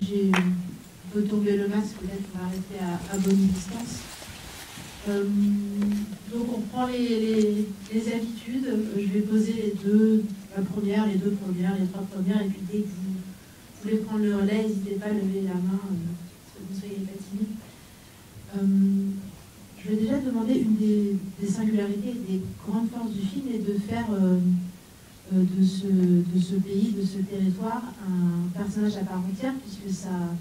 j'ai un peu tombé le masque, peut-être on va arrêter à bonne distance. Donc on prend les habitudes. Je vais poser les deux premières, les trois premières, et puis dès que vous voulez prendre le relais, n'hésitez pas à lever la main, que vous ne soyez pas timide. Je vais déjà demander une des singularités et des grandes forces du film est de faire de ce pays, de ce territoire, un personnage à part entière, puisque ça,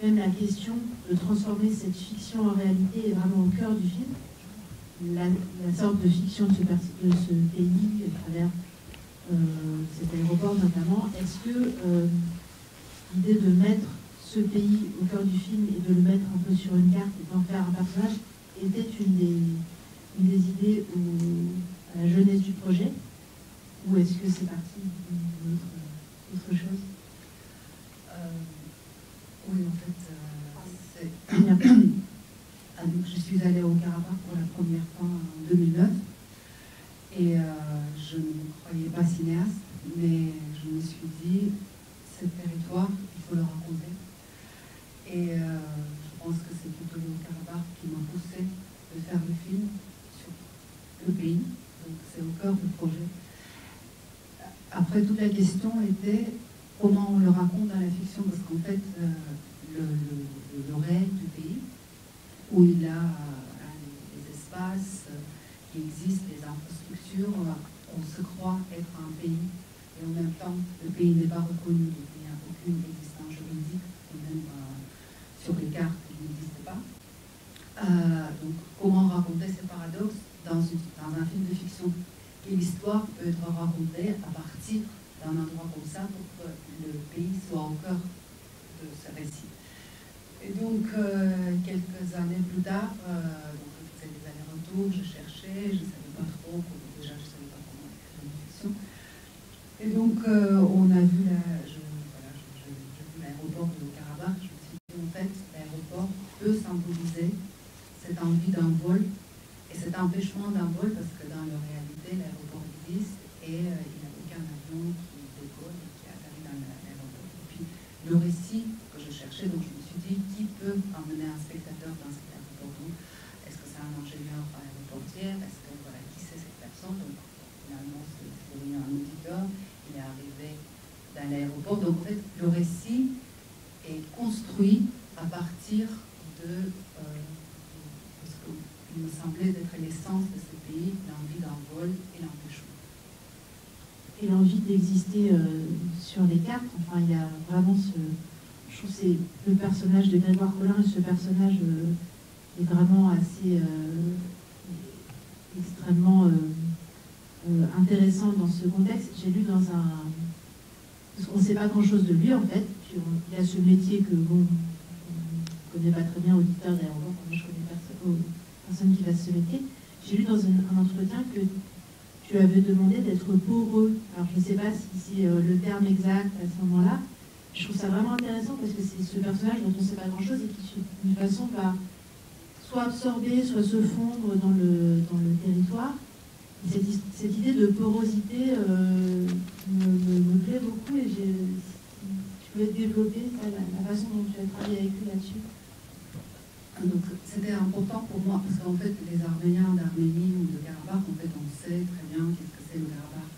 même la question de transformer cette fiction en réalité est vraiment au cœur du film. La sorte de fiction de ce pays, à travers cet aéroport notamment. Est-ce que l'idée de mettre ce pays au cœur du film et de le mettre un peu sur une carte et d'en faire un personnage était une des idées à la jeunesse du projet, ou est-ce que c'est parti d'une autre chose? Oui, en fait, donc, je suis allée au Karabakh pour la première fois en 2009 et je ne croyais pas cinéaste, mais je me suis dit, ce territoire, il faut le raconter. Et je pense que c'est plutôt le Karabakh qui m'a poussé de faire le film sur le pays, donc c'est au cœur du projet. Après, toute la question était comment on le raconte dans la fiction, parce qu'en fait, le réel du pays, où il y a les espaces qui existent, les infrastructures, on se croit être un pays, et en même temps, le pays n'est pas reconnu, donc il n'y a aucune existence juridique, et même sur les cartes, il n'existe pas. Donc, comment raconter ces paradoxes dans un film de fiction? Et l'histoire peut être racontée à partir d'un endroit comme ça pour que le pays soit au cœur de ce récit. Et donc, quelques années plus tard, je faisais des allers-retours, je cherchais, je ne savais pas trop, déjà je ne savais pas comment écrire une fiction. Et donc, on a vu l'aéroport de Karabakh, je me suis dit, en fait, l'aéroport peut symboliser cette envie d'un vol et cet empêchement d'un vol, parce que dans la réalité, l'aéroport existe et il n'y a aucun avion qui décolle et qui atterrit dans l'aéroport. Et puis, le récit que je cherchais, donc je me suis dit, qui peut emmener un spectateur dans cet aéroport? Est-ce que c'est un ingénieur aéroportier? Est-ce que, voilà, qui c'est cette personne? Donc, finalement, c'est devenu un auditeur. Il est arrivé dans l'aéroport. Donc, en fait, le récit est construit à partir de ce qu'il me semblait d'être l'essence de ce pays, l'envie d'un vol et l'empêchement. Et l'envie d'exister sur les cartes, enfin, il y a vraiment je trouve que c'est le personnage de Grégoire Collin, et ce personnage est vraiment assez extrêmement intéressant dans ce contexte. J'ai lu dans un... Parce qu'on ne sait pas grand-chose de lui, en fait. Puis il a ce métier que, bon, on ne connaît pas très bien, auditeur d'aéroport, moi je connais personne qui fasse ce métier. J'ai lu dans un entretien que tu avais demandé d'être poreux. Alors je ne sais pas si c'est le terme exact à ce moment-là. Je trouve ça vraiment intéressant parce que c'est ce personnage dont on ne sait pas grand-chose et qui, d'une façon, va soit absorber, soit se fondre dans le territoire. Et cette idée de porosité me plaît beaucoup et si tu pouvais développer la façon dont tu as travaillé avec lui là-dessus. Donc c'était important pour moi parce qu'en fait les Arméniens d'Arménie ou de Karabakh, en fait on sait très bien qu'est-ce que c'est le Karabakh.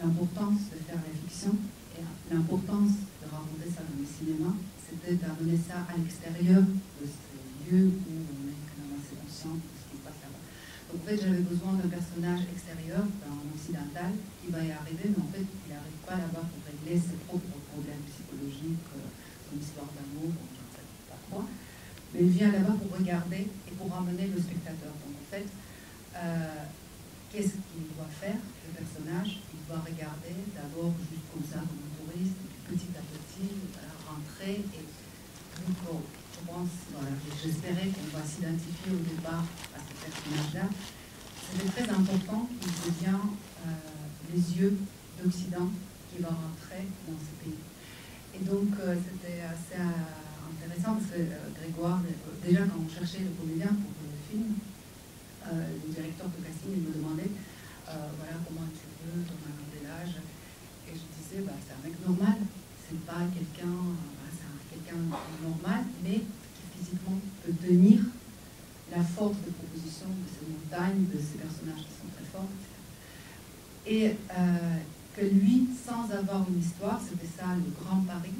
L'importance de faire la fiction et l'importance de raconter ça dans le cinéma, c'était d'amener ça à l'extérieur de ce lieu où on est quand même assez conscient de ce qui se passe là-bas. Donc en fait j'avais besoin d'un personnage extérieur, d'un occidental, qui va y arriver, mais en fait il n'arrive pas là-bas pour régler ses propres problèmes psychologiques, son histoire d'amour, mais il vient là-bas pour regarder et pour ramener le spectateur. Donc en fait, qu'est-ce qu'il doit faire, le personnage? Il doit regarder d'abord juste comme ça, comme un touriste, et puis petit à petit rentrer. Et donc, je pense, voilà, j'espérais qu'on va s'identifier au départ à ce personnage-là. C'était très important qu'il devienne les yeux d'Occident qui va rentrer dans ce pays. Et donc, c'était assez intéressant parce que Grégoire, déjà quand on cherchait le comédien pour le film, le directeur de casting il me demandait voilà comment tu veux, ton âge, et je disais c'est un mec normal, c'est pas quelqu'un, c'est quelqu'un normal, mais qui physiquement peut tenir la force de proposition de ces montagnes, de ces personnages qui sont très forts, etc. Et que lui, sans avoir une histoire, c'était ça le grand pari,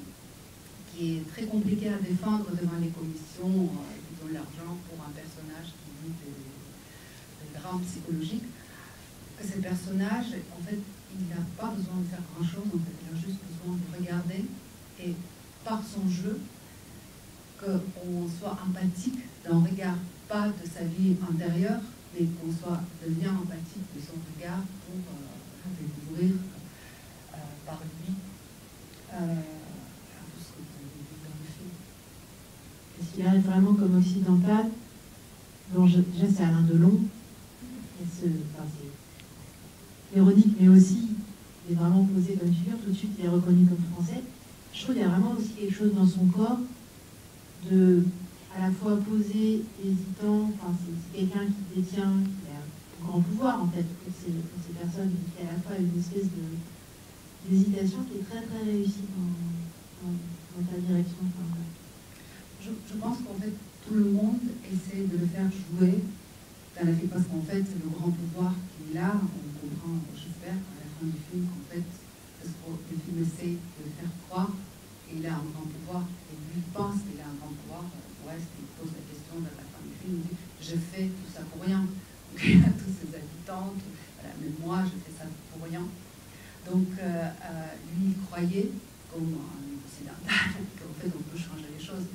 qui est très compliqué à défendre devant les commissions qui donnent l'argent pour un personnage qui vit des drames psychologiques, que ce personnage, en fait, il n'a pas besoin de faire grand-chose, en fait, il a juste besoin de regarder et par son jeu, qu'on soit empathique d'un regard, pas de sa vie intérieure, mais qu'on devient empathique de son regard pour découvrir par lui tout ce que vous avez vu dans le film. Est-ce qu'il arrive vraiment comme occidental? Bon, déjà, c'est Alain Delon. C'est ironique, mais aussi, il est vraiment posé comme figure. Tout de suite, il est reconnu comme français. Je trouve qu'il y a vraiment aussi quelque chose dans son corps de à la fois posé, hésitant. Enfin, c'est quelqu'un qui détient, qui a un grand pouvoir, en fait, pour ces personnes, qui a à la fois une espèce d'hésitation qui est très, très réussie dans ta direction. Enfin, je pense qu'en fait, tout le monde essaie de le faire jouer dans la vie, parce qu'en fait, le grand pouvoir qu'il a, on comprend, j'espère, à la fin du film, qu'en fait, parce que le film essaie de le faire croire qu'il a un grand pouvoir, et lui pense qu'il a un grand pouvoir. Pour elle, il pose la question à la fin du film, il dit « je fais tout ça pour rien ». Donc il y a tous ses habitants, voilà, mais moi, je fais ça pour rien. Donc lui, il croyait, comme un occidental, qu'en fait, on peut changer les choses.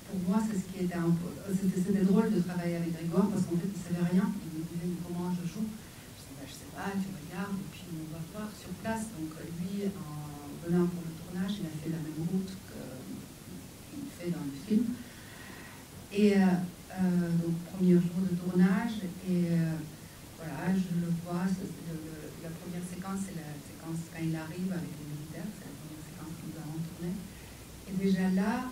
Pour moi, c'est ce qui était un peu... C'était drôle de travailler avec Grégoire, parce qu'en fait, il ne savait rien. Il me disait, mais comment je joue? Je disais, je ne sais pas, tu regardes, et puis on va voir sur place. Donc lui, en venant pour le tournage, il a fait la même route qu'il fait dans le film. Et donc, premier jour de tournage, et voilà, je le vois. La première séquence, c'est la séquence quand il arrive avec les militaires. C'est la première séquence que nous avons tournée. Et déjà là,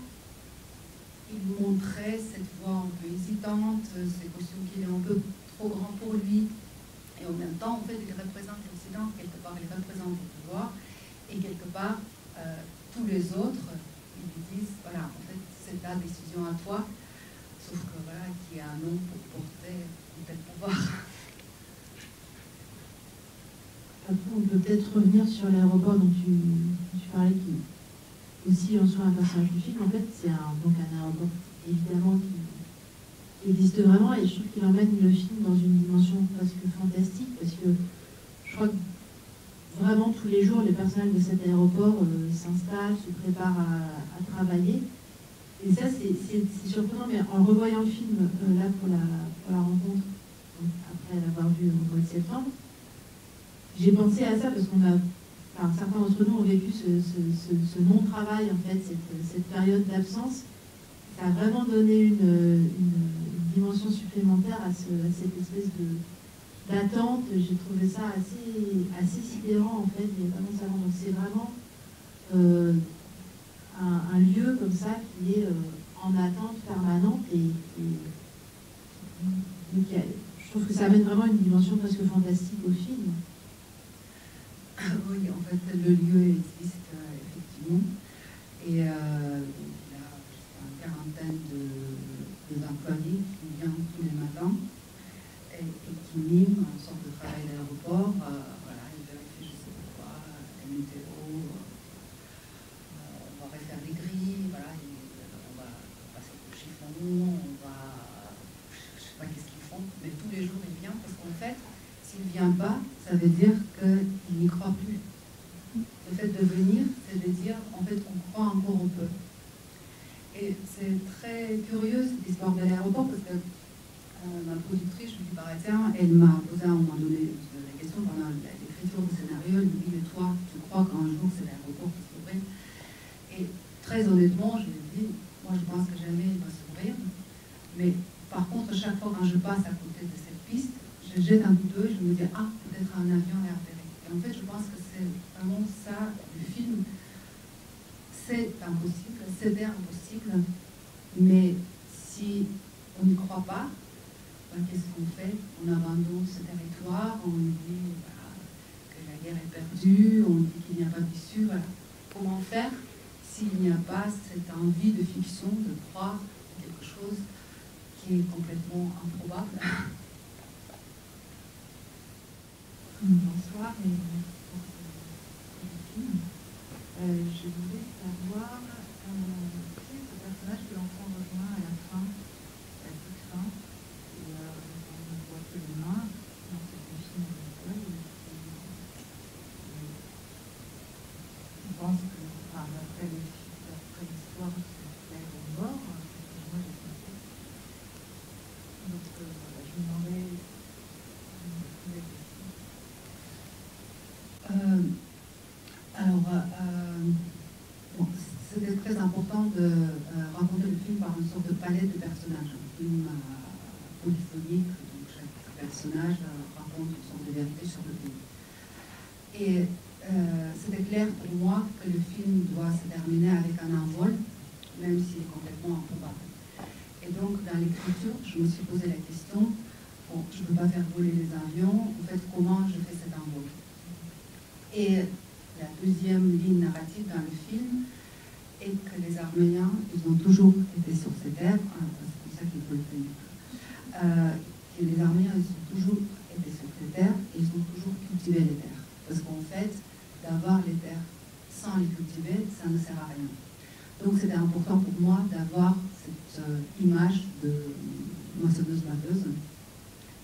il montrait cette voix un peu hésitante, ces costumes qui est un peu trop grand pour lui. Et en même temps, en fait, il représente l'Occident, quelque part, il représente le pouvoir. Et quelque part, tous les autres, ils lui disent, voilà, en fait, c'est ta décision à toi, sauf que, voilà, qui a un nom pour porter un tel pouvoir. Après, on peut peut-être revenir sur l'aéroport dont tu parlais, qui aussi en soi un personnage du film. En fait, c'est donc un aéroport évidemment qui existe vraiment, et je trouve qu'il emmène le film dans une dimension presque fantastique, parce que je crois que vraiment tous les jours les personnages de cet aéroport s'installent, se préparent à travailler, et ça c'est surprenant. Mais en revoyant le film là pour la rencontre, donc, après l'avoir vu au mois de septembre, j'ai pensé à ça, parce qu'on a... Enfin, certains d'entre nous ont vécu ce non-travail, en fait, cette période d'absence. Ça a vraiment donné une dimension supplémentaire à cette espèce d'attente. J'ai trouvé ça assez sidérant, en fait. Donc c'est vraiment un lieu comme ça qui est en attente permanente. Donc, je trouve que ça amène vraiment une dimension presque fantastique au film. Oui, en fait, le lieu existe effectivement. Et il y a une quarantaine d'employés qui viennent tous les matins et qui miment une sorte de travail d'aéroport. Voilà, ils vérifient, je ne sais pas quoi, les météos, on va refaire les grilles, voilà, on va passer au chiffon, on va... Je ne sais pas qu'est-ce qu'ils font, mais tous les jours ils viennent, parce qu'en fait, s'il ne vient pas, ça veut dire qu'il n'y croit plus. Le fait de venir, c'est de dire, en fait, on croit encore un peu. Et c'est très curieux, cette histoire de l'aéroport, parce que ma productrice, je lui dis, tiens, elle m'a posé à un moment donné la question pendant l'écriture du scénario. Elle me dit, mais toi, tu crois qu'un jour, c'est l'aéroport qui s'ouvre? Et très honnêtement, je lui dis, moi, je pense que jamais il va s'ouvrir. Mais par contre, chaque fois quand je passe à côté de cette piste, je jette un coup d'œil, je me dis, ah, peut-être un avion est atterri. Et en fait, je pense que c'est vraiment ça, le film. C'est impossible, c'était impossible, mais si on n'y croit pas, ben, qu'est-ce qu'on fait? On abandonne ce territoire, on dit que la guerre est perdue, on dit qu'il n'y a pas d'issue. Voilà. Comment faire s'il n'y a pas cette envie de fiction, de croire à quelque chose qui est complètement improbable? Bonsoir et merci pour ce film. Je voulais savoir qui est ce personnage que l'enfant rejoint à la fin, à la toute fin, et on ne voit que les mains dans cette machine agricole. On pense que, d'après l'histoire, c'est l'aéroport, moi j'ai pensé. Donc voilà, je me demandais bon, c'était très important de raconter le film par une sorte de palette de personnages, un film polyphonique, donc chaque personnage raconte une sorte de vérité sur le pays. Et c'était clair pour moi que le film doit se terminer avec un envol, même s'il est complètement improbable. Et donc, dans l'écriture, je me suis posé la question, bon, je ne peux pas faire voler les avions, en fait, comment je fais cet envol? Et la deuxième ligne narrative dans le film est que les Arméniens, ils ont toujours été sur ces terres, c'est comme ça qu'il faut le tenir, que les Arméniens, ils ont toujours été sur ces terres et ils ont toujours cultivé les terres. Parce qu'en fait, d'avoir les terres sans les cultiver, ça ne sert à rien. Donc c'était important pour moi d'avoir cette image de moissonneuse-batteuse.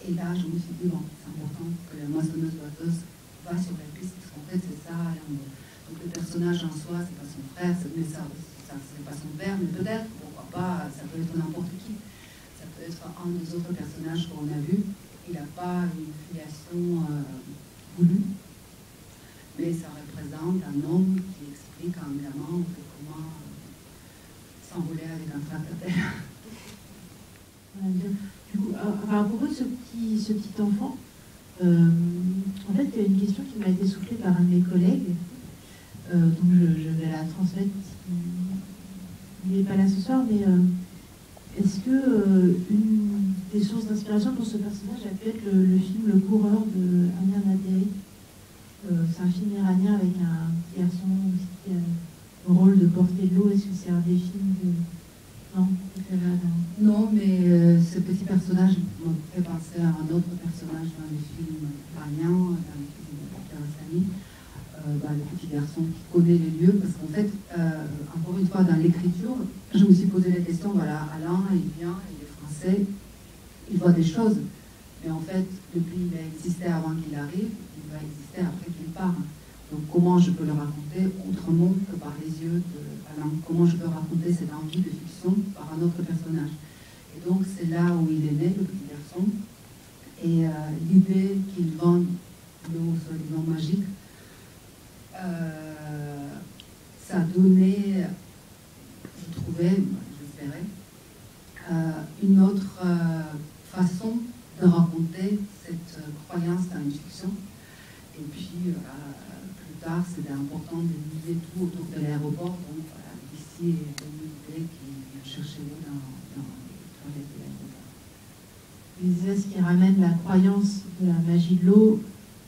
Et là, je me suis dit, bon, c'est important que la moissonneuse-batteuse va sur la piste, parce qu'en fait, c'est ça. Donc le personnage en soi, c'est pas son frère, mais ça c'est pas son père, mais peut-être, pourquoi pas, ça peut être n'importe qui. Ça peut être un des autres personnages qu'on a vu. Il n'a pas une filiation voulue, mais ça représente un homme qui explique à un gamin comment s'envoler avec un tractopelle. Du coup, à propos de ce petit enfant, en fait, il y a une question qui m'a été soufflée par un de mes collègues, donc je vais la transmettre. Il n'est pas là ce soir, mais est-ce que une des sources d'inspiration pour ce personnage a pu être le film Le Coureur de Amir Naderi? C'est un film iranien avec un petit garçon qui a le rôle de porter de l'eau. Est-ce que c'est un des films que... Non, non, mais ce petit personnage m'a fait penser à un autre personnage dans les films iraniens, dans les films de Kiarostami, le petit garçon qui connaît les lieux, parce qu'en fait, encore une fois, dans l'écriture, je me suis posé la question, voilà, Alain, il vient, il est français, il voit des choses, mais en fait, le pays, il a existé avant qu'il arrive, il va exister après qu'il part. Donc comment je peux le raconter autrement que par les yeux d'Alain? Comment je peux raconter cette envie de fiction par un autre personnage? Et donc c'est là où il est né, le petit garçon. Et l'idée qu'il vende l'eau soi-disant magique, ça donnait, je trouvais, j'espérais, une autre façon de raconter cette croyance dans une fiction. Et puis, plus tard, c'était important de miser tout autour de l'aéroport. Donc, voilà, ici est une idée qui vient chercher l'eau dans les toilettes de l'aéroport. C'est ce qui ramène la croyance de la magie de l'eau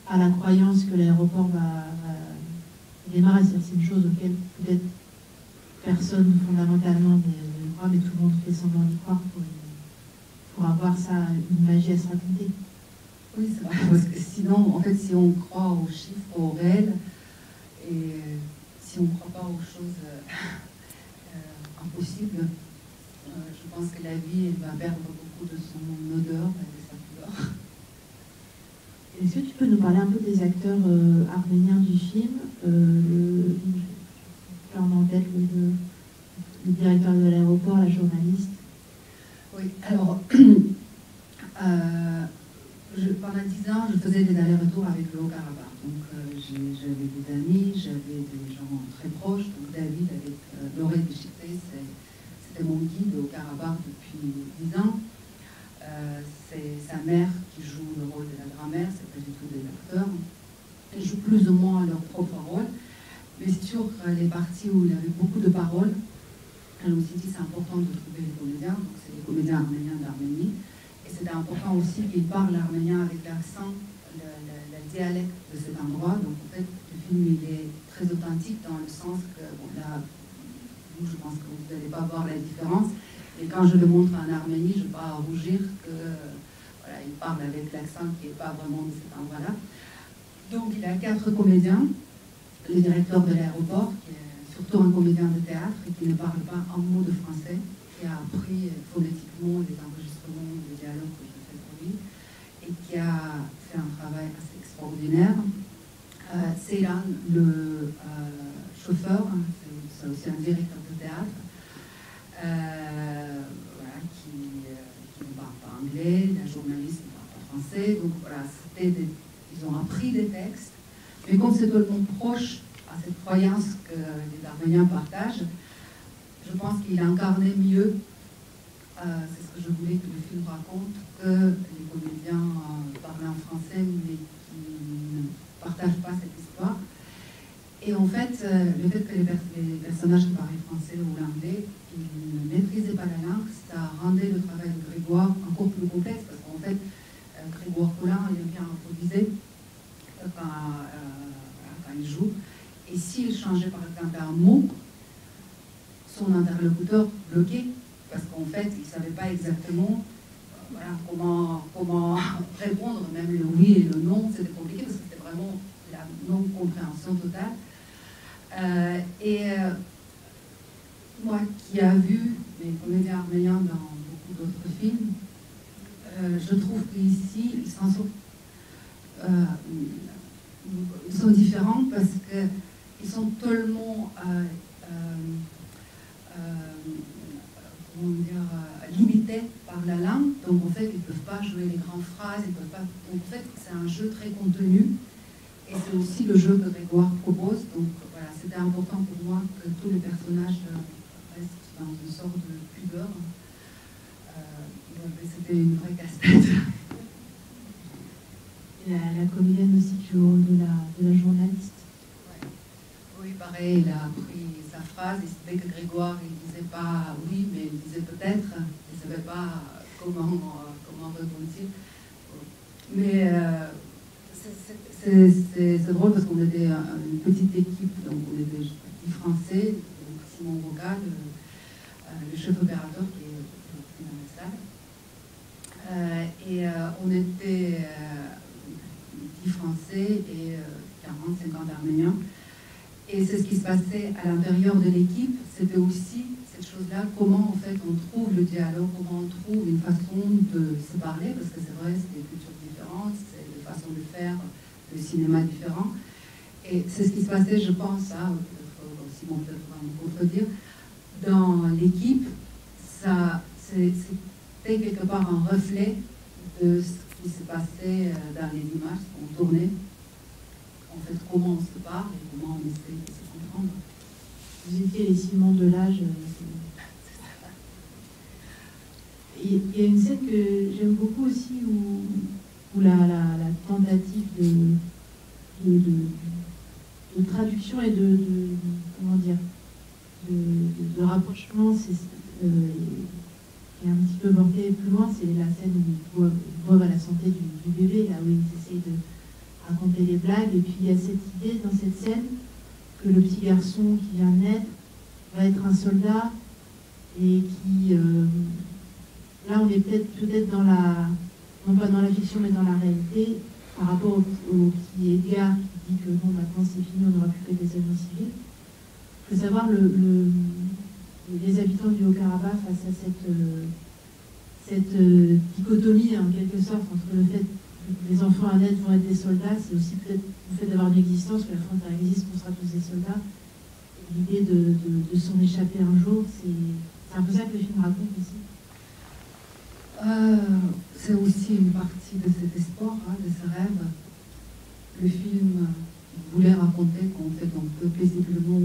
à la croyance que l'aéroport va démarrer. C'est une chose auquel peut-être personne fondamentalement ne croit, mais tout le monde fait semblant d'y croire pour avoir ça, une magie à se raconter. Oui, c'est vrai, parce que sinon, en fait, si on croit aux chiffres, aux réels, et si on ne croit pas aux choses impossibles, je pense que la vie elle va perdre beaucoup de son odeur et de sa couleur. Est-ce que tu peux nous parler un peu des acteurs arméniens du film? Je en tête le directeur de l'aéroport, la journaliste. Oui, alors, pendant 10 ans, je faisais des allers-retours avec le Haut-Karabakh. Donc, j'avais des amis, j'avais des gens très proches. Donc, David, avec Lauré Déchiqueté, c'était mon guide au Karabakh depuis 10 ans. C'est sa mère qui joue le rôle de la grand-mère, c'est pas du tout des acteurs. Ils jouent plus ou moins leur propre rôle. Mais sur les parties où il y avait beaucoup de paroles, je me suis dit c'est important de trouver les comédiens. Donc, c'est les comédiens arméniens d'Arménie. Et c'était important aussi qu'ils parlent arménien avec l'accent le dialecte de cet endroit. Donc en fait, le film il est très authentique dans le sens que, bon, là, vous, je pense que vous n'allez pas voir la différence, mais quand je le montre en Arménie, je ne vais pas rougir que voilà, il parle avec l'accent qui n'est pas vraiment de cet endroit-là. Donc il y a 4 comédiens, le directeur de l'aéroport, qui est surtout un comédien de théâtre et qui ne parle pas un mot de français, qui a appris phonétiquement les enregistrements, les dialogues que je fais pour lui, et qui a fait un travail assez extraordinaire. Seyran, le chauffeur, c'est aussi un directeur de théâtre, voilà, qui ne parle pas anglais, la journaliste ne parle pas français, donc voilà, ils ont appris des textes, mais comme c'est tellement proche à cette croyance que les Arméniens partagent, je pense qu'il incarnait mieux, c'est ce que je voulais que le film raconte, que les comédiens parlent en français mais qui ne partagent pas cette histoire. Et en fait, le fait que les personnages qui parlaient français ou l'anglais, ils ne maîtrisaient pas la langue, ça rendait le travail de Grégoire encore plus complexe, parce qu'en fait, Grégoire Collin, il aime bien improviser quand il joue. Et s'il changeait par exemple un mot, son interlocuteur bloquait, parce qu'en fait, il ne savait pas exactement voilà, comment répondre, même le oui et le non, c'était compliqué, parce que c'était vraiment la non-compréhension totale. Moi qui ai vu les comédiens arméniens dans beaucoup d'autres films, je trouve qu'ici, ils sont différents parce qu'ils sont tellement limités par la langue, donc en fait ils ne peuvent pas jouer les grandes phrases, ils peuvent pas. Donc en fait c'est un jeu très contenu et c'est aussi le jeu que Grégoire propose. Donc voilà, c'était important pour moi que tous les personnages restent dans une sorte de pudeur. C'était une vraie casse-tête. La comédienne aussi qui joue de la journaliste. Ouais. Oui, pareil, il a appris sa phrase, il savait que Grégoire, il ne disait pas oui, mais il disait peut-être, il ne savait pas comment rebondir. Mais c'est drôle parce qu'on était une petite équipe, donc on était 10 Français, donc Simon Roca, le chef opérateur qui est dans la salle. On était 10 Français et 40-50 Arméniens. Et c'est ce qui se passait à l'intérieur de l'équipe, c'était aussi cette chose-là, comment en fait on trouve le dialogue, comment on trouve une façon de se parler, parce que c'est vrai, c'est des cultures différentes, c'est des façons de faire, le cinéma différent. Et c'est ce qui se passait, je pense, Simon peut-être va me contredire, dans l'équipe, c'était quelque part un reflet de ce qui se passait dans les images qu'on tournait. En fait, comment on se parle et comment on essaie de se comprendre. Vous étiez les Simon de l'âge. Il y a une scène que j'aime beaucoup aussi où la tentative de traduction et comment dire, de rapprochement est un petit peu porté plus loin. C'est la scène où ils voient la santé du bébé, là où ils essayent de raconter des blagues, et puis il y a cette idée dans cette scène que le petit garçon qui vient de naître va être un soldat et qui là on est peut-être dans la, non pas dans la fiction mais dans la réalité, par rapport au petit Edgar qui dit que bon maintenant c'est fini, on n'aura plus que des agents civils. Il faut savoir les habitants du Haut-Karabakh face à cette dichotomie en quelque sorte entre le fait que les enfants à naître vont être des soldats, c'est aussi peut-être le fait d'avoir une existence, que la frontière existe, qu'on sera tous des soldats. L'idée de s'en échapper un jour, c'est un peu ça que le film raconte aussi. C'est aussi une partie de cet espoir, de ce rêve. Le film voulait raconter qu'en fait on peut paisiblement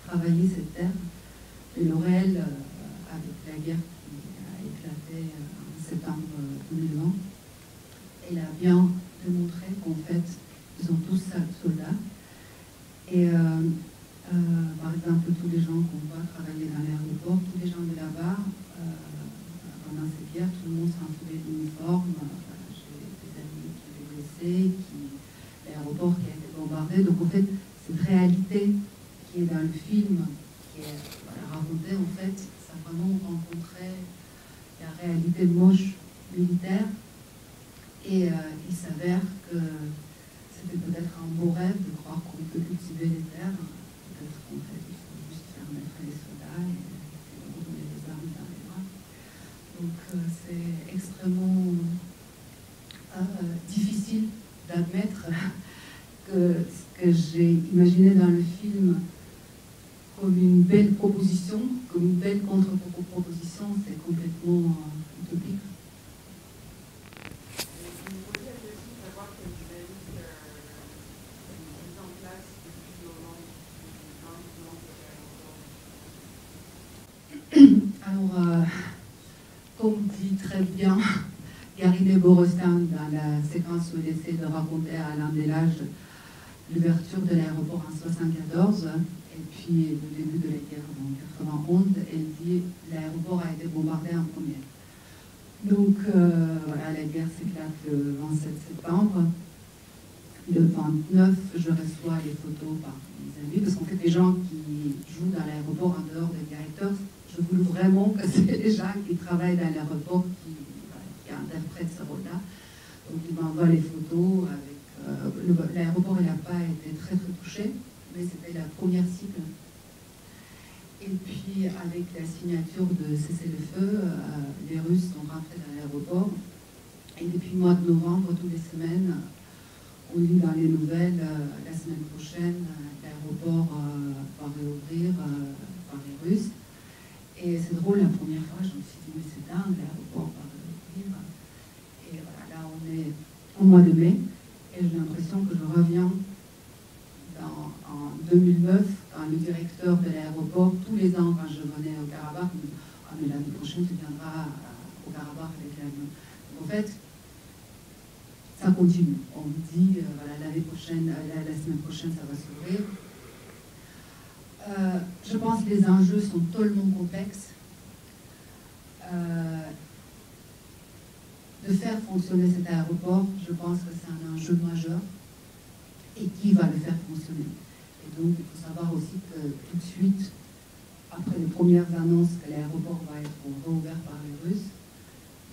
travailler cette terre. Et le réel, avec la guerre qui a éclaté en septembre 2020, il a bien démontré qu'en fait, ils ont tous soldats. Et par exemple, tous les gens qu'on voit travailler dans l'aéroport, tous les gens de là-bas, pendant cette guerre, tout le monde s'en fout de l'uniforme. J'ai des amis qui étaient blessés, réalité moche militaire. Et il s'avère que c'était peut-être un beau rêve de croire qu'on peut cultiver les terres. Peut-être qu'en fait, il faut juste faire mettre les soldats et leur donner les armes dans les bras. Donc c'est extrêmement difficile d'admettre que ce que j'ai imaginé dans le film comme une belle proposition, comme une belle contre-proposition, c'est complètement utopique. Alors, comme dit très bien Garine Borostin dans la séquence où il essaie de raconter à Alain Delage l'ouverture de l'aéroport en 1974 et puis le début de la guerre en 1991, elle dit l'aéroport a été bombardé en premier. Donc voilà, la guerre s'éclate le 27 septembre. Le 29, je reçois les photos par mes amis, parce qu'en fait, les gens qui jouent dans l'aéroport en dehors des directeurs, je voulais vraiment que c'est les gens qui travaillent dans l'aéroport qui interprètent ce rôle-là. Donc, ils m'envoient les photos avec... l'aéroport, il n'a pas été très touché, mais c'était la première cible. Et puis, avec la signature de cessez-le-feu, les Russes sont rentrés dans l'aéroport. Et depuis le mois de novembre, toutes les semaines, on lit dans les nouvelles, la semaine prochaine, l'aéroport va réouvrir par les Russes. Et c'est drôle, la première fois, je me suis dit, mais c'est dingue, l'aéroport va réouvrir. Et voilà, là, on est au mois de mai, et j'ai l'impression que je reviens en 2009, quand le directeur de l'aéroport, tous les ans, quand je venais au Karabakh, me dit, ah, mais l'année prochaine, tu viendras au Karabakh avec l'avion. En fait, ça continue. On me dit, voilà, l'année prochaine, la semaine prochaine, ça va s'ouvrir. Je pense que les enjeux sont tellement complexes. De faire fonctionner cet aéroport, je pense que c'est un enjeu majeur. Et qui va le faire fonctionner? Et donc, il faut savoir aussi que tout de suite, après les premières annonces que l'aéroport va être rouvert par les Russes,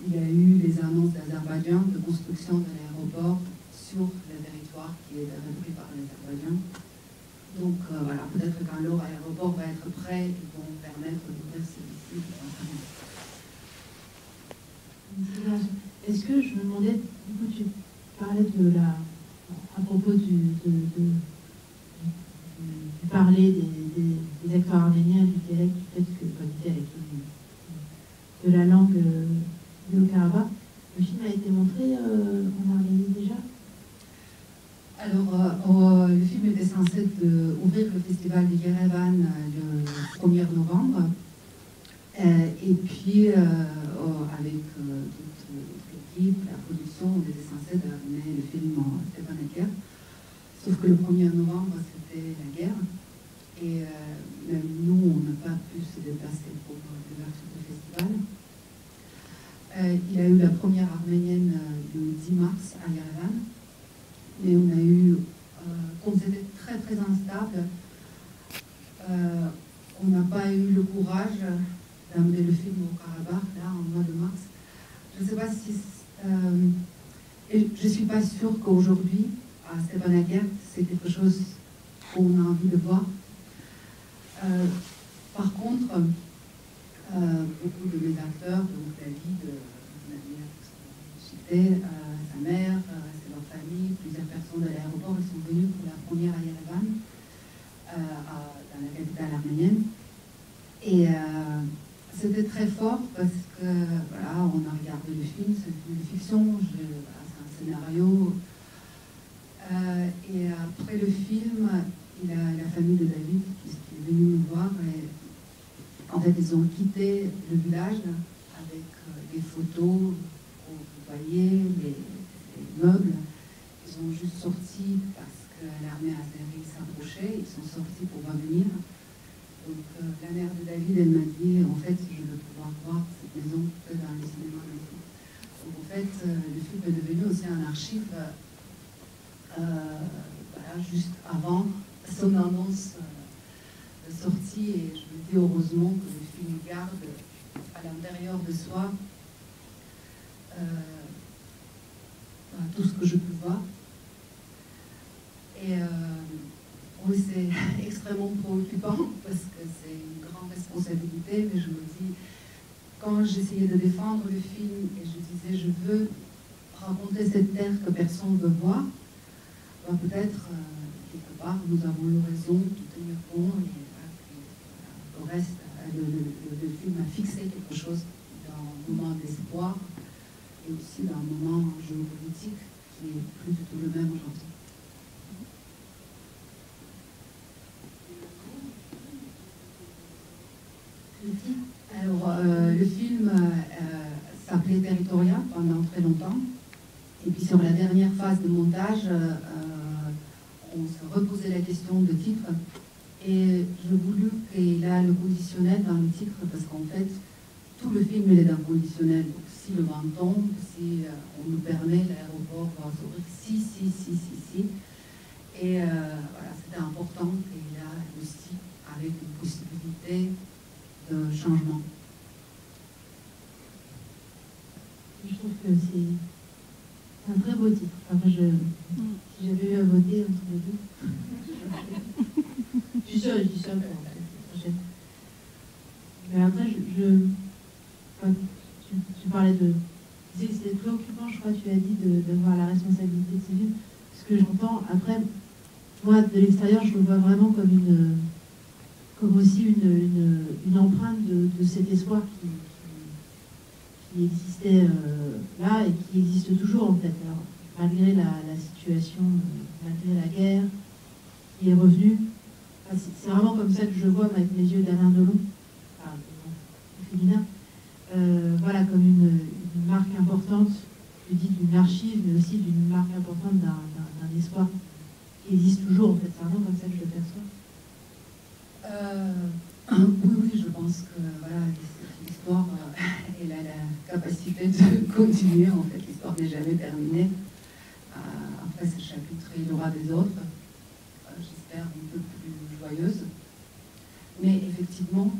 il y a eu les annonces d'Azerbaïdjan de construction de l'aéroport sur le territoire qui est repris par l'Azerbaïdjan. Donc voilà, peut-être que quand l'aéroport va être prêt, ils vont permettre d'ouvrir celui-ci. Est-ce que je me demandais, du coup, tu parlais de la... à propos du parler des acteurs arméniens, du dialecte, du fait que, pas du dialecte, de la langue du Haut-Karabakh. Le film a été montré en Arménie déjà? Alors, le film était censé ouvrir le festival de Yerevan le 1er novembre. Et puis, avec toute l'équipe, la production, on était censé amener le film en Stepanakert. Sauf que le 1er novembre, c'était la guerre. Et même nous, on n'a pas pu se déplacer pour l'ouverture du festival. Il y a eu la première arménienne le 10 mars à Yerevan. Mais on a eu, comme c'était très très instable, on n'a pas eu le courage d'amener le film au Karabakh, là, en mois de mars. Je ne sais pas si... et je ne suis pas sûre qu'aujourd'hui, à Stepanakert, c'est quelque chose qu'on a envie de voir. Par contre, beaucoup de mes acteurs, donc David, sa mère, c'est leur famille, plusieurs personnes de l'aéroport, ils sont venus pour la première à Yerevan, dans la capitale arménienne. Et c'était très fort parce que, voilà, on a regardé le film, c'est une fiction, voilà, c'est un scénario. Et après le film, il y a la famille de David qui est venue nous voir. Et en fait, ils ont quitté le village avec les photos, vous voyez, les meubles. Ils ont juste sorti parce que l'armée azérie s'approchait. Ils sont sortis pour revenir. Donc la mère de David, elle m'a dit, en fait, je veux pouvoir voir cette maison que dans les cinémas maintenant. Donc en fait, le film est devenu aussi un archive, voilà, juste avant son annonce de sortie. Et je me dis heureusement que le film garde à l'intérieur de soi tout ce que je peux voir. Et oui, c'est extrêmement préoccupant parce que c'est une grande responsabilité, mais je me dis, quand j'essayais de défendre le film et je disais je veux raconter cette terre que personne ne veut voir, ben peut-être quelque part nous avons eu raison de tenir compte et le reste, le film a fixé quelque chose dans un moment d'espoir et aussi dans un moment géopolitique qui n'est plus du tout le même aujourd'hui. Alors, le film s'appelait Territoria pendant très longtemps. Et puis sur la dernière phase de montage, on se reposait la question de titre. Et je voulais qu'il ait le conditionnel dans le titre, parce qu'en fait, tout le film il est dans le conditionnel. Donc, si le vent tombe, si on nous permet, l'aéroport va s'ouvrir, si. Et voilà, c'était important qu'il ait aussi avec une possibilité de changement. Je trouve que c'est un très beau titre. Enfin, si j'avais eu à voter entre les deux, je suis sûre pour la prochaine. Mais après, tu parlais de... C'est préoccupant, je crois, tu as dit, de voir la responsabilité de ces films. Ce que j'entends, après, moi, de l'extérieur, je le vois vraiment comme aussi une empreinte de cet espoir qui existait là et qui existe toujours en fait. Alors, malgré la situation, malgré la guerre qui est revenue, c'est vraiment comme ça que je vois avec mes yeux d'Alain Delon, enfin, féminin, voilà, comme une marque importante, je dis d'une archive, mais aussi d'une marque importante d'un espoir qui existe toujours en fait. C'est vraiment comme ça que je le perçois. Oui, je pense que voilà, l'histoire, elle a la capacité de continuer. En fait, l'histoire n'est jamais terminée. Après ce chapitre, il y aura des autres, j'espère un peu plus joyeuses. Mais effectivement,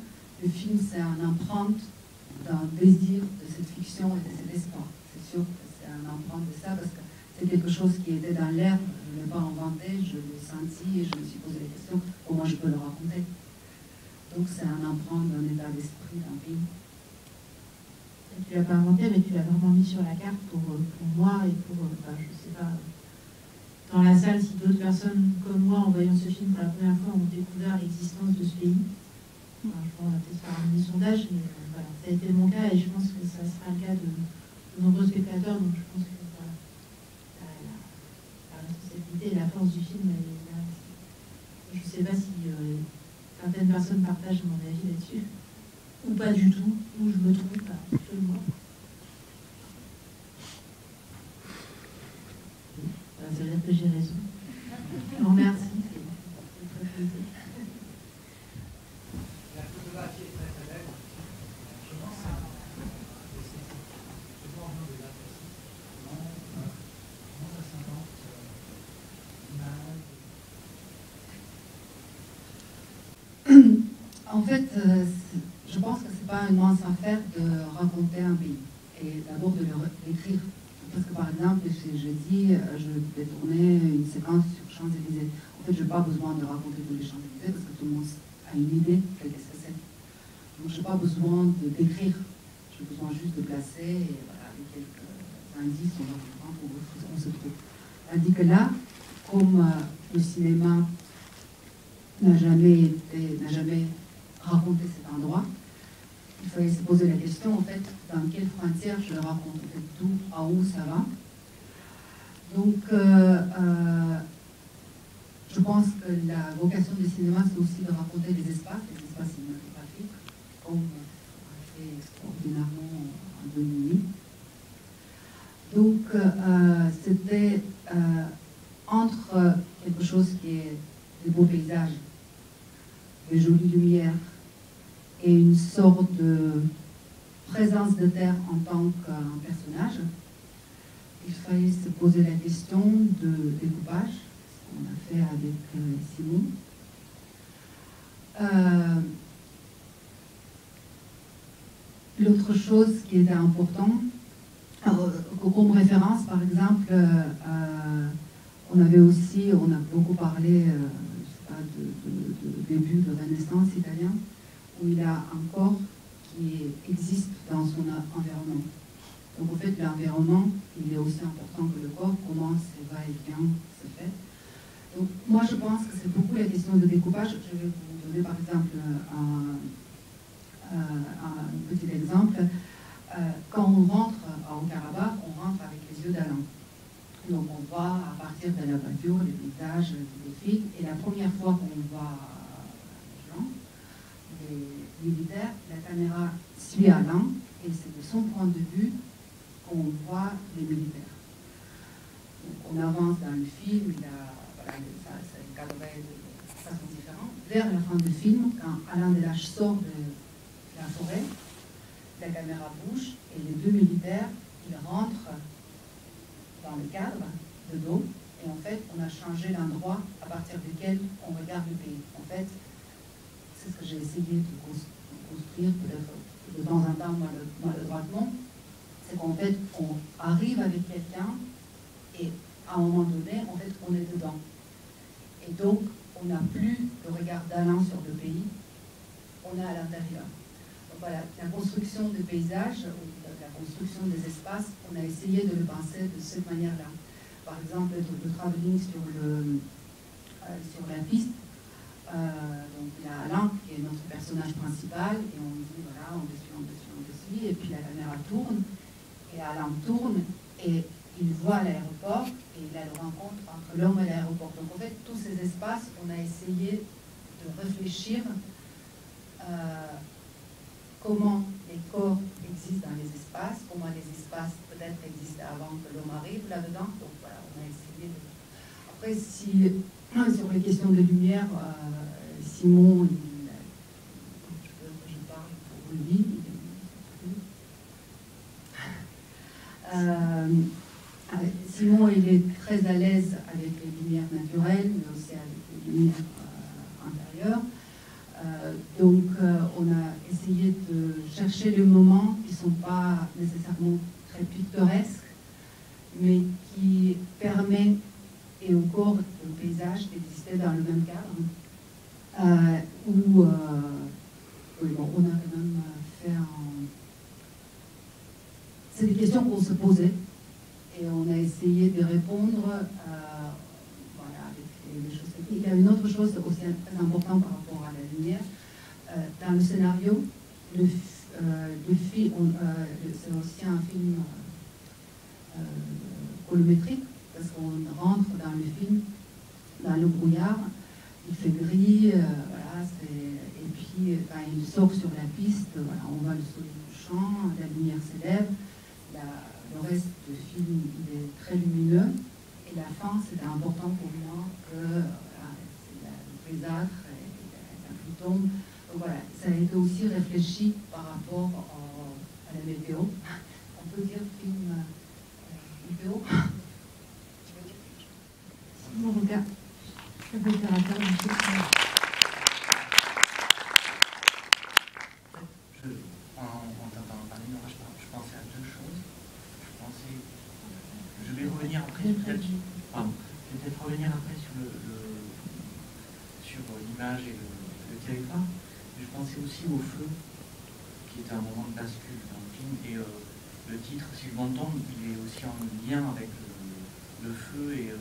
le film, c'est une empreinte d'un désir de cette fiction et de cet espoir. C'est sûr que c'est une empreinte de ça, parce que c'est quelque chose qui était dans l'air. Je ne l'ai pas inventé, je l'ai senti et je me suis posé la question, comment je peux le raconter? Donc c'est un empreinte d'un état d'esprit d'un pays. Tu l'as pas inventé, mais tu l'as vraiment mis sur la carte pour moi et pour, je sais pas, dans la salle, si d'autres personnes comme moi, en voyant ce film pour la première fois, ont découvert l'existence de ce pays. Enfin, je pense qu'on va peut-être faire un mini-sondage, mais voilà, ça a été mon cas et je pense que ça sera le cas de nombreux spectateurs, donc je pense que voilà, la responsabilité et la force du film, elle est là. Je ne sais pas si certaines personnes partagent mon avis là-dessus, ou pas du tout, ou je me trompe pas, absolument. Ça veut dire que j'ai raison. Non, merci. C'est très plaisir. La photographie est très belle. Je pense à je vois en de là comment ça s'invente l'image. En fait, je pense que c'est pas une mince affaire de raconter un pays et d'abord de l'écrire. Parce que par exemple, je dis, je vais tourner une séquence sur Champs-Élysées. En fait, je n'ai pas besoin de raconter tous les Champs-Élysées parce que tout le monde a une idée de ce que c'est. Donc, je n'ai pas besoin de décrire. J'ai besoin juste de placer et voilà, avec quelques indices, on va comprendre où on se trouve. Tandis que là, comme le cinéma n'a jamais raconté cet endroit, il fallait se poser la question, en fait, dans quelle frontière je le raconte, en fait, d'où à où ça va. Donc, je pense que la vocation du cinéma, c'est aussi de raconter les espaces cinématographiques, comme on a fait extraordinairement en 2008. Donc, c'était entre quelque chose qui est des beaux paysages, des jolies lumières, et une sorte de présence de terre en tant qu'un personnage, il fallait se poser la question de découpage, ce qu'on a fait avec Simon. L'autre chose qui était importante, Alors, comme référence, par exemple, on a beaucoup parlé, je sais pas, de début de Renaissance italien, où il a un corps qui existe dans son environnement. Donc en fait, l'environnement, il est aussi important que le corps, comment ces va-et-vient se fait. Donc moi, je pense que c'est beaucoup la question de découpage. Je vais vous donner par exemple un petit exemple. Quand on rentre au Karabakh, on rentre avec les yeux d'Alain. Donc on voit à partir de la voiture les visages des filles. Et la première fois qu'on voit les gens, les militaires, la caméra suit Alain et c'est de son point de vue qu'on voit les militaires. Donc on avance dans le film, ça est cadré de façon différente. Vers la fin du film, quand Alain Delage sort de la forêt, la caméra bouge et les deux militaires, ils rentrent dans le cadre de dos et en fait on a changé l'endroit à partir duquel on regarde le pays. En fait, c'est ce que j'ai essayé de construire peut-être de temps en temps maladroitement, c'est qu'en fait on arrive avec quelqu'un et à un moment donné en fait on est dedans. Et donc on n'a plus le regard d'Alain sur le pays, on est à l'intérieur. Voilà, la construction des paysages, la construction des espaces, on a essayé de le penser de cette manière-là. Par exemple, le travelling sur la piste, donc il y a Alain qui est notre personnage principal, et on dit voilà, on descend, et puis la caméra tourne, et Alain tourne, et il voit l'aéroport, et il a le rencontre entre l'homme et l'aéroport. Donc en fait, tous ces espaces, on a essayé de réfléchir comment les corps existent dans les espaces, comment les espaces peut-être existent avant que l'homme arrive là-dedans. Donc voilà, on a essayé de... Après, sur les questions de lumière, Simon, je parle pour lui. Simon, il est très à l'aise avec les lumières naturelles, mais aussi avec les lumières intérieures. Donc, on a essayé de chercher les moments qui ne sont pas nécessairement très pittoresques, mais qui permettent et au corps, au paysage, d'exister dans le même cadre. Oui, bon, on a quand même fait un... C'est des questions qu'on se posait et on a essayé de répondre voilà, avec les choses techniques. Il y a une autre chose aussi très importante par rapport à la lumière. Dans le scénario, le film, c'est aussi un film colorimétrique, parce qu'on rentre dans le film, dans le brouillard, il fait gris, voilà, et puis quand il sort sur la piste, voilà, on voit le soleil couchant, la lumière s'élève, le reste du film il est très lumineux, et la fin c'était important pour moi que voilà, c'est le grisâtre et la pluie tombe. Donc voilà, ça a été aussi réfléchi par rapport à la météo. On peut dire film météo. Tu veux dire quelque chose? Mon regard, l'opérateur du film. En t'entendant parler, je pensais à deux choses. Je vais revenir après peut-être revenir après sur l'image et le territoire. Je pensais aussi au feu, qui est un moment de bascule dans le film, et le titre, si je m'entends, il est aussi en lien avec le feu, et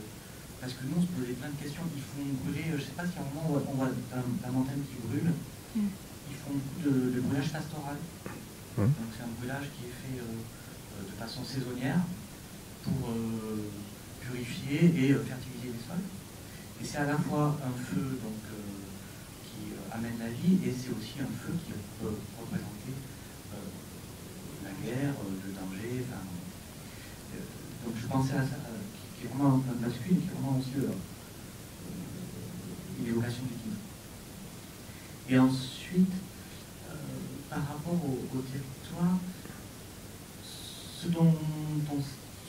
parce que nous on se posait plein de questions. Ils font brûler, je ne sais pas si à un moment on voit la montagne qui brûle, ils font beaucoup de brûlage pastoral. Donc c'est un brûlage qui est fait de façon saisonnière pour purifier et fertiliser les sols. Et c'est à la fois un feu donc, qui amène la vie, et c'est aussi un feu qui peut représenter la guerre, le danger. Enfin, donc je pensais à ça, qui est vraiment un bascule, qui est vraiment aussi une évocation du titre. Et ensuite, par rapport au territoire, ce dont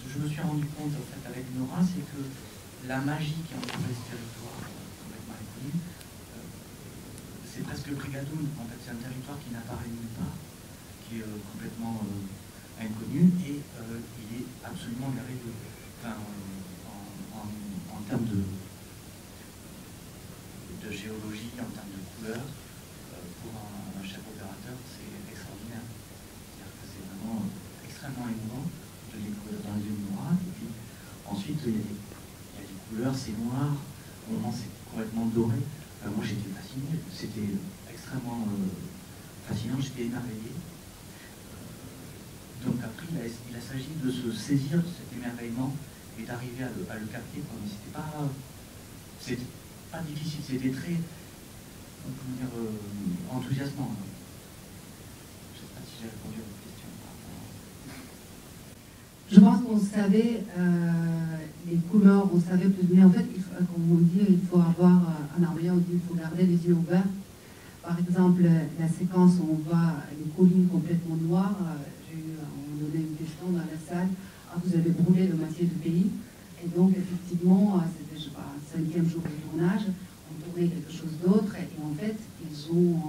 je me suis rendu compte en fait, avec Nora, c'est que la magie qui entourait ce territoire complètement inconnu, c'est presque Brigadoun. En fait, c'est un territoire qui n'apparaît nulle part, qui est complètement inconnu, et il y absolument merveilleux. Enfin, en termes de géologie, en termes de couleurs, pour un chef opérateur, c'est extraordinaire. C'est-à-dire que c'est vraiment extrêmement émouvant de découvrir dans les yeux de Mourad. Et puis ensuite, il y a des couleurs, c'est noir, au moment c'est complètement doré. Moi j'étais fasciné, c'était extrêmement fascinant, j'étais émerveillé. Donc après, il a s'agi de se saisir de cet émerveillement et d'arriver à le capter. Mais c'était pas difficile, c'était très, comment dire, enthousiasmant. Je ne sais pas si j'ai répondu à votre question. Je pense qu'on savait les couleurs, on savait plus, mais en fait, comme on dit, il faut avoir un arménien, on dit il faut garder les yeux ouverts. Par exemple, la séquence où on voit les collines complètement noires, j'ai eu à un moment donné une question dans la salle, vous avez brûlé la moitié du pays. Et donc, effectivement, c'était, je sais pas, un 5e jour de tournage, on tournait quelque chose d'autre, et en fait, ils ont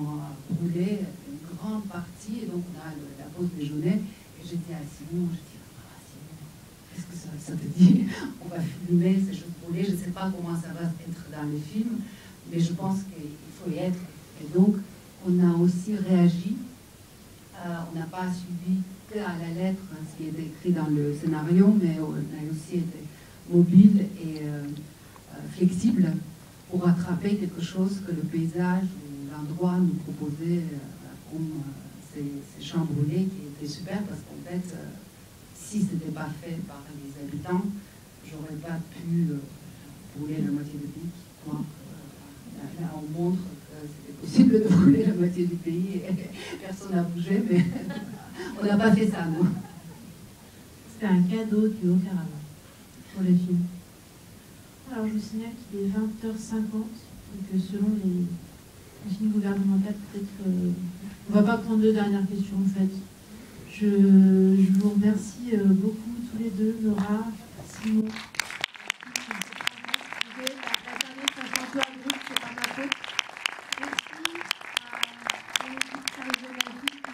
brûlé une grande partie, et donc on a la pause déjeuner, et j'étais à Simon, je dis, qu'est-ce que ça te dit? On va filmer ces choses brûlées, je ne sais pas comment ça va être dans les films, mais je pense qu'il faut y être. Et donc, on a aussi réagi, on n'a pas suivi que à la lettre ce qui était écrit dans le scénario, mais on a aussi été mobile et flexible pour rattraper quelque chose que le paysage ou l'endroit nous proposait, comme ces champs brûlés qui étaient super, parce qu'en fait, si ce n'était pas fait par les habitants, j'aurais pas pu brûler la moitié du pays. Là, on montre que c'était possible de brûler la moitié du pays et personne n'a bougé, mais on n'a pas fait ça, nous. C'était un cadeau du Haut-Karabakh pour le film. Alors, je vous signale qu'il est 20h50 et que selon les films gouvernementales, peut-être on ne va pas prendre 2 dernières questions, en fait. Je vous remercie beaucoup, tous les deux, Nora, Simon. La dernière, ça fait un peu un groupe, c'est pas ma faute. Merci à l'équipe charismatique qui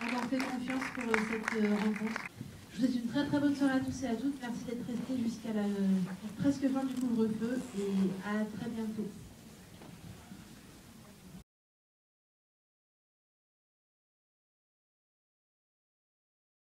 nous a fait confiance pour cette rencontre. Je vous souhaite une très très bonne soirée à tous et à toutes. Merci d'être restés jusqu'à la presque fin du couvre-feu et à très bientôt.